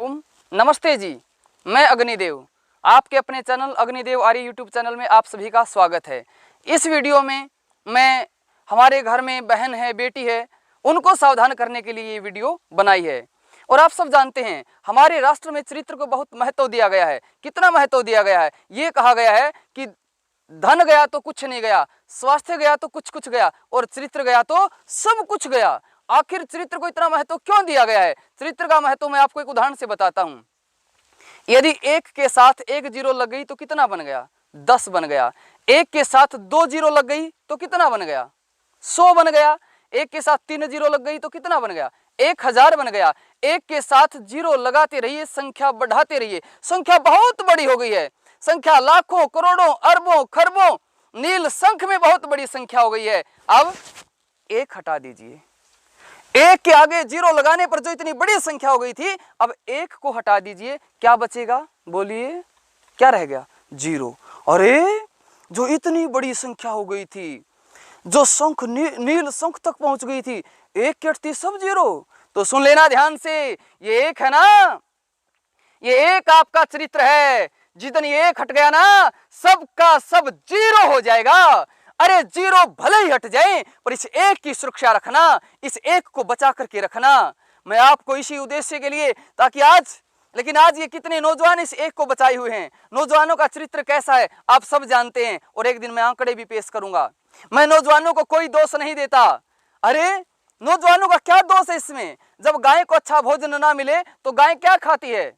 नमस्ते जी, मैं अग्निदेव। आपके अपने चैनल अग्निदेव आर्य यूट्यूब चैनल में आप सभी का स्वागत है। इस वीडियो में मैं हमारे घर में बहन है, बेटी है, उनको सावधान करने के लिए ये वीडियो बनाई है। और आप सब जानते हैं हमारे राष्ट्र में चरित्र को बहुत महत्व दिया गया है। कितना महत्व दिया गया है, ये कहा गया है कि धन गया तो कुछ नहीं गया, स्वास्थ्य गया तो कुछ कुछ गया, और चरित्र गया तो सब कुछ गया। आखिर चरित्र को इतना महत्व क्यों दिया गया है? चरित्र का महत्व मैं आपको एक उदाहरण से बताता हूं। यदि एक के साथ एक जीरो लग गई तो कितना बन गया? 10 बन गया। एक के साथ 2 जीरो लग गई तो कितना बन गया? 100 बन गया। एक के साथ 3 जीरो लग गई तो कितना बन गया? 1000 बन गया। एक के साथ जीरो लगाते रहिए, संख्या बढ़ाते रहिए, संख्या बहुत बड़ी हो गई है। संख्या लाखों, करोड़ों, अरबों, खरबों, नील संख्य में बहुत बड़ी संख्या हो गई है। अब एक हटा दीजिए, एक के आगे जीरो लगाने पर जो इतनी बड़ी संख्या हो गई थी, अब एक को हटा दीजिए, क्या बचेगा? बोलिए, क्या रह गया? जीरो। अरे जो इतनी बड़ी संख्या हो गई थी, जो शंख नील शंख तक पहुंच गई थी, एक के हटती सब जीरो। तो सुन लेना ध्यान से, ये एक है ना, ये एक आपका चरित्र है। जितनी एक हट गया ना, सबका सब जीरो हो जाएगा। अरे जीरो भले ही हट जाए, पर इस एक की सुरक्षा रखना, इस एक को बचा करके रखना। मैं आपको इसी उद्देश्य के लिए, ताकि लेकिन आज ये कितने नौजवान इस एक को बचाए हुए हैं। नौजवानों का चरित्र कैसा है आप सब जानते हैं, और एक दिन मैं आंकड़े भी पेश करूंगा। मैं नौजवानों को कोई दोष नहीं देता। अरे नौजवानों का क्या दोष है इसमें? जब गाय को अच्छा भोजन ना मिले तो गाय क्या खाती है?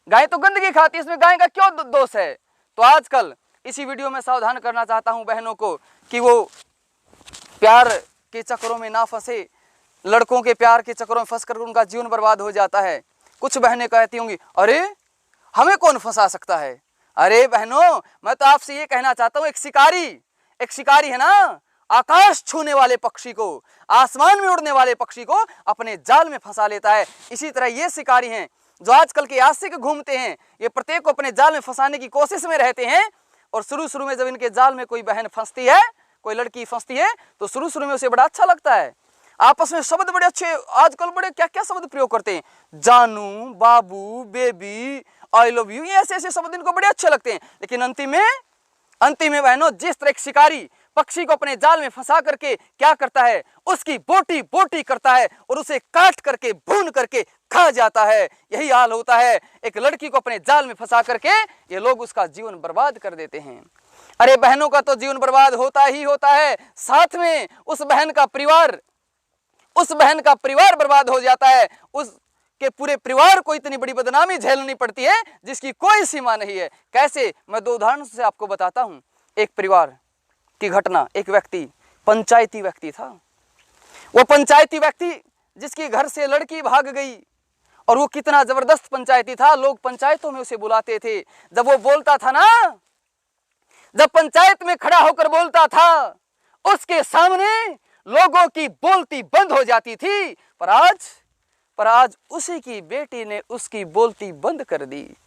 गाय तो गंदगी खाती है, इसमें गाय का क्यों दोष है? तो आजकल इसी वीडियो में सावधान करना चाहता हूं बहनों को कि वो प्यार के चक्करों में ना फंसे। लड़कों के प्यार के चक्करों में फंसकर उनका जीवन बर्बाद हो जाता है। कुछ बहनें कहती होंगी, अरे हमें कौन फंसा सकता है? अरे बहनों, मैं तो आपसे ये कहना चाहता हूं, एक शिकारी है ना, आकाश छूने वाले पक्षी को, आसमान में उड़ने वाले पक्षी को अपने जाल में फंसा लेता है। इसी तरह ये शिकारी हैं जो आजकल के आशिक घूमते हैं। ये प्रत्येक को अपने जाल में फंसाने की कोशिश में रहते हैं। और शुरू में जब इनके जाल में कोई बहन फंसती है, कोई लड़की फंसती है, तो शुरू में उसे बड़ा अच्छा लगता है। आपस में शब्द बड़े अच्छे, आजकल बड़े क्या क्या शब्द प्रयोग करते हैं, जानू, बाबू, बेबी, आई लव यू, ये ऐसे शब्द इनको बड़े अच्छे लगते हैं। लेकिन अंतिम में बहनों, जिस तरह एक शिकारी पक्षी को अपने जाल में फंसा करके क्या करता है, उसकी बोटी बोटी करता है और उसे काट करके भून करके खा जाता है, यही हाल होता है एक लड़की को अपने जाल में फंसा करके ये लोग उसका जीवन बर्बाद कर देते हैं। अरे बहनों का तो जीवन बर्बाद होता ही होता है, साथ में उस बहन का परिवार बर्बाद हो जाता है। उसके पूरे परिवार को इतनी बड़ी बदनामी झेलनी पड़ती है जिसकी कोई सीमा नहीं है। कैसे? मैं 2 उदाहरण से आपको बताता हूं। एक परिवार की घटना, एक व्यक्ति, पंचायती व्यक्ति था। वो पंचायती व्यक्ति जिसके घर से लड़की भाग गई, और वो कितना जबरदस्त पंचायती था, लोग पंचायतों में उसे बुलाते थे। जब वो बोलता था ना, जब पंचायत में खड़ा होकर बोलता था, उसके सामने लोगों की बोलती बंद हो जाती थी। पर आज उसी की बेटी ने उसकी बोलती बंद कर दी।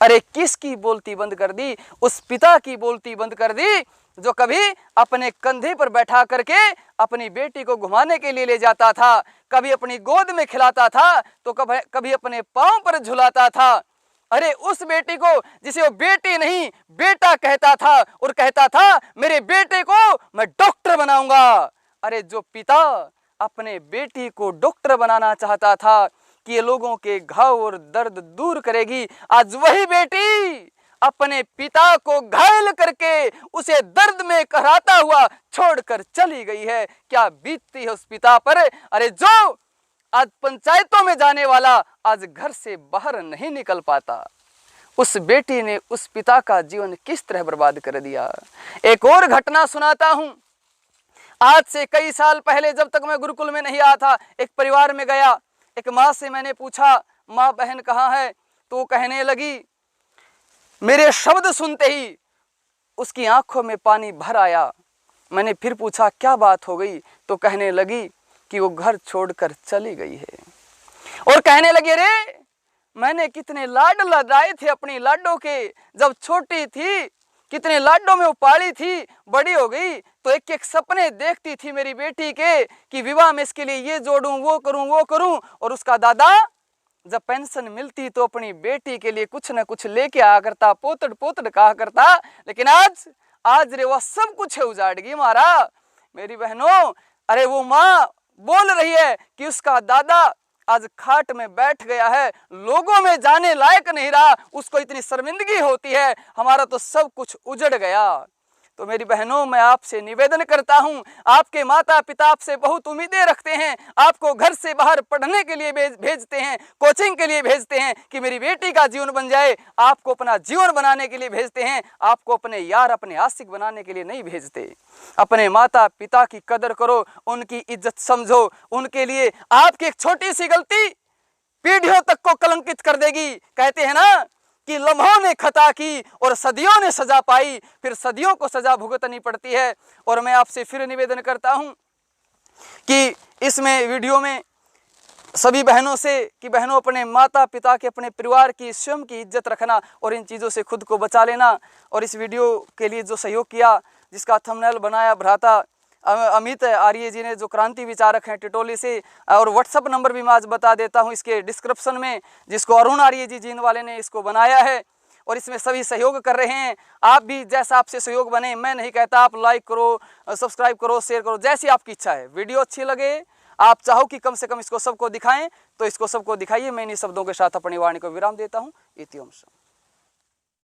अरे किसकी बोलती बंद कर दी? उस पिता की बोलती बंद कर दी जो कभी अपने कंधे पर बैठा करके अपनी बेटी को घुमाने के लिए ले जाता था, कभी अपनी गोद में खिलाता था, तो कभी अपने पांव पर झुलाता था। अरे उस बेटी को जिसे वो बेटी नहीं बेटा कहता था, और कहता था मेरे बेटे को मैं डॉक्टर बनाऊंगा। अरे जो पिता अपने बेटी को डॉक्टर बनाना चाहता था कि ये लोगों के घाव और दर्द दूर करेगी, आज वही बेटी अपने पिता को घायल करके उसे दर्द में कराता हुआ छोड़कर चली गई है। क्या बीतती है उस पिता पर? अरे जो आज पंचायतों में जाने वाला आज घर से बाहर नहीं निकल पाता, उस बेटी ने उस पिता का जीवन किस तरह बर्बाद कर दिया। एक और घटना सुनाता हूं। आज से कई साल पहले, जब तक मैं गुरुकुल में नहीं आया था, एक परिवार में गया। एक माँ से मैंने पूछा, माँ बहन कहाँ है? तो वो कहने लगी, मेरे शब्द सुनते ही उसकी आंखों में पानी भर आया। मैंने फिर पूछा क्या बात हो गई? तो कहने लगी कि वो घर छोड़कर चली गई है। और कहने लगी, अरे मैंने कितने लाड लदाए थे अपनी लाडों के, जब छोटी थी कितने लाडों में वो पाली थी, बड़ी हो गई तो एक एक सपने देखती थी मेरी बेटी के कि विवाह में इसके लिए ये जोड़ूं, वो करूं। और उसका दादा जब पेंशन मिलती तो अपनी बेटी के लिए कुछ न कुछ लेके आया करता, पोतड़ पोतड़ कहा करता। लेकिन आज रे वह सब कुछ है उजाड़ गई मारा। मेरी बहनों, अरे वो माँ बोल रही है कि उसका दादा आज खाट में बैठ गया है, लोगों में जाने लायक नहीं रहा, उसको इतनी शर्मिंदगी होती है, हमारा तो सब कुछ उजड़ गया। तो मेरी बहनों, मैं आपसे निवेदन करता हूं, आपके माता पिता आपसे बहुत उम्मीदें रखते हैं, आपको घर से बाहर पढ़ने के लिए भेजते हैं, कोचिंग के लिए भेजते हैं कि मेरी बेटी का जीवन बन जाए, आपको अपना जीवन बनाने के लिए भेजते हैं, आपको अपने यार, अपने आशिक बनाने के लिए नहीं भेजते। अपने माता पिता की कदर करो, उनकी इज्जत समझो, उनके लिए आपकी एक छोटी सी गलती पीढ़ियों तक को कलंकित कर देगी। कहते हैं ना कि लम्हों ने खता की और सदियों ने सजा पाई, फिर सदियों को सजा भुगतनी पड़ती है। और मैं आपसे फिर निवेदन करता हूं कि इसमें वीडियो में सभी बहनों से कि बहनों, अपने माता पिता के, अपने परिवार की, स्वयं की इज्जत रखना और इन चीज़ों से खुद को बचा लेना। और इस वीडियो के लिए जो सहयोग किया, जिसका थंबनेल बनाया भ्राता अमित आर्य जी ने, जो क्रांति विचारक हैं टिटोली से, और व्हाट्सअप नंबर भी मैं आज बता देता हूं इसके डिस्क्रिप्शन में, जिसको अरुण आर्य जी जींद वाले ने इसको बनाया है। और इसमें सभी सहयोग कर रहे हैं। आप भी जैसा आपसे सहयोग बने, मैं नहीं कहता आप लाइक करो, सब्सक्राइब करो, शेयर करो, जैसी आपकी इच्छा है। वीडियो अच्छी लगे, आप चाहो कि कम से कम इसको सबको दिखाएं, तो इसको सबको दिखाइए। मैं इन्हीं शब्दों के साथ अपनी वाणी को विराम देता हूँ। इति ओम।